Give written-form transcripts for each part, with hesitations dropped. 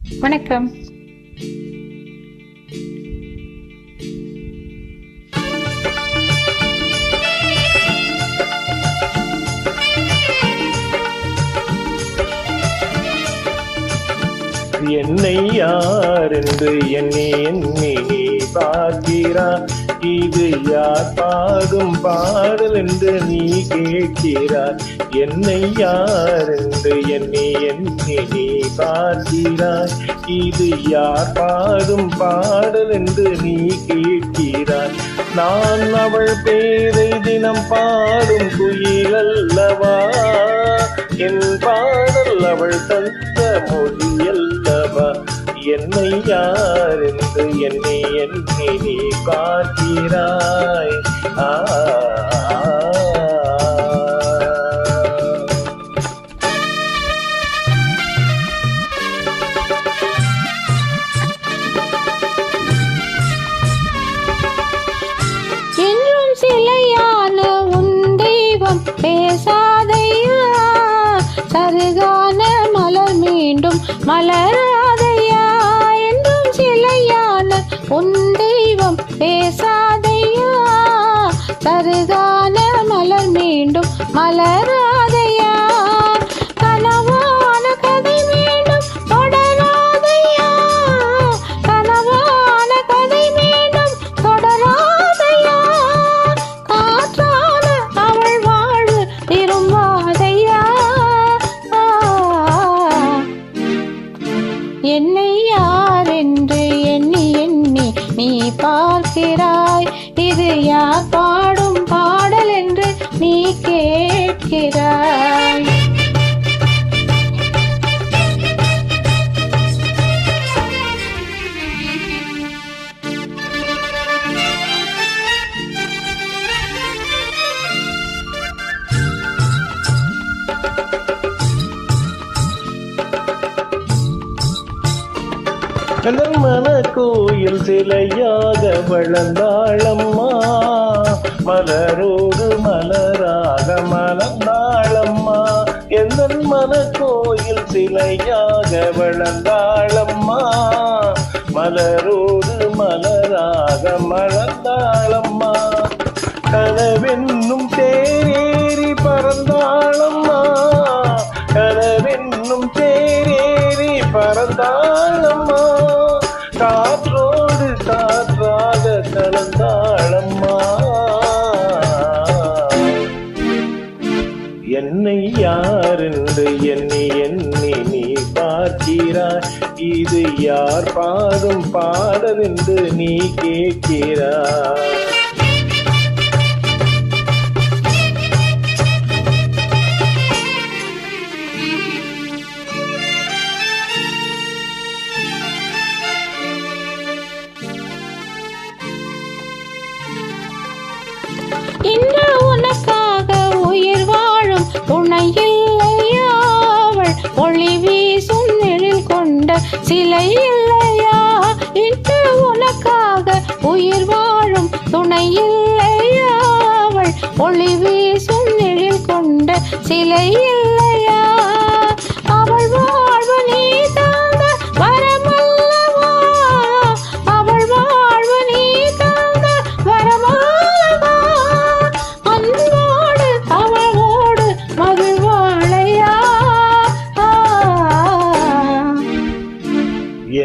வணக்கம். என்னை யார் என்று எண்ணி எண்ணி நீ பார்க்கிறாய். இது யார் பாடும் பாடல் என்று நீ கேட்கிறாய். என்னை யார் என்று எண்ணி எண்ணி நீ பார்க்கிறாய். இது யார் பாடும் பாடல் என்று நீ கேட்கிறாய். நான் அவள் பேரை தினம் பாடும் குயில் அல்லவா. என் பாடல் அவள் தந்த மொழி அல்லவா. என்னை யார் என்று எண்ணி எண்ணி நீ பார்க்கிறாய். என்றும் சிலையான உன் தெய்வம் பேசாதையா. சருகான மலர் மீண்டும் மலராதையா. என்றும் சிலையான உன் தெய்வம் பேசாதையா. சருகான மலர் மீண்டும் மலராதையா. கனவான கதை மீண்டும் தொடராதையா. கனவான கதை மீண்டும் தொடராதையா. காற்றான அவள் வாழ்வு திரும்பாதையா. என்னை யார் என்று எண்ணி எண்ணி நீ பார்க்கிறாய். இது யார் பாடும் பாடல் என்று நீ கேட்கிறாய். மன கோயில் சிலையாக வளர்ந்தாளம்மா. மலரோடு மலராக மலர்ந்தாளம்மா. எந்த மன கோயில் சிலையாக வளர்ந்தாளம்மா. மலரோடு மலராக மலர்ந்தாளம்மா. கனவென்னும் தேரேறி பறந்தாளம்மா. கனவென்னும் தேரேறி பறந்தாளம்மா. காற்றோடு காற்றாக கலந்தாளம்மா. என்னை யார் என்று எண்ணி எண்ணி நீ பார்க்கிறாய். இது யார் பாடும் பாடல் என்று நீ கேட்கிறாய். இன்று உனக்காக உயிர் வாழும் துணை இல்லையா. அவள் ஒளி வீசும் நிழல் கொண்ட சிலை இல்லையா. இன்று உனக்காக உயிர் வாழும் துணை இல்லையா. அவள் ஒளி வீசும் நிழல் கொண்ட சிலை இல்லையா. அவள் வாழ்வு நீ தந்த வரமல்லவா. அவள் வாழ்வு நீ தந்த வரமல்லவா. அன்போடு அவளோடு மகிழ்வாளையா.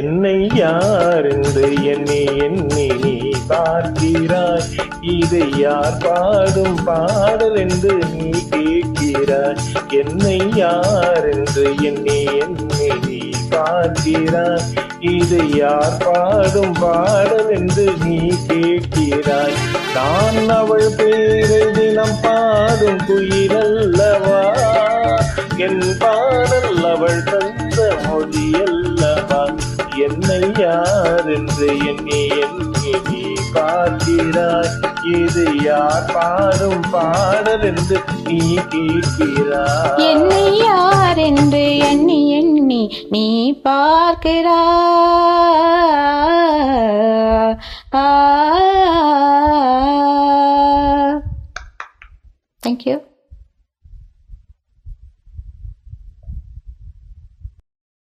என்னை யார் என்று எண்ணி எண்ணி நீ பார்க்கிறாய். இது யார் பாடும் பாடல் என்று நீ கேட்கிறாய். என்னை யார் என்று எண்ணி எண்ணி நீ பார்க்கிறாய். இது யார் பாடும் பாடல் என்று நீ கேட்கிறாய். நான் அவள் பேரை தினம் பாடும் குயில் அல்லவா. என் பாடல் அவள் தந்த மொழி அல்லவா. என்னை யார் என்று எண்ணி எண்ணி நீ பார்க்கிறாய். இது யார் பாடும் பாடல் என்று நீ கேட்கிறாய். என்னை யார் என்று எண்ணி எண்ணி நீ பார்க்கிறாய்.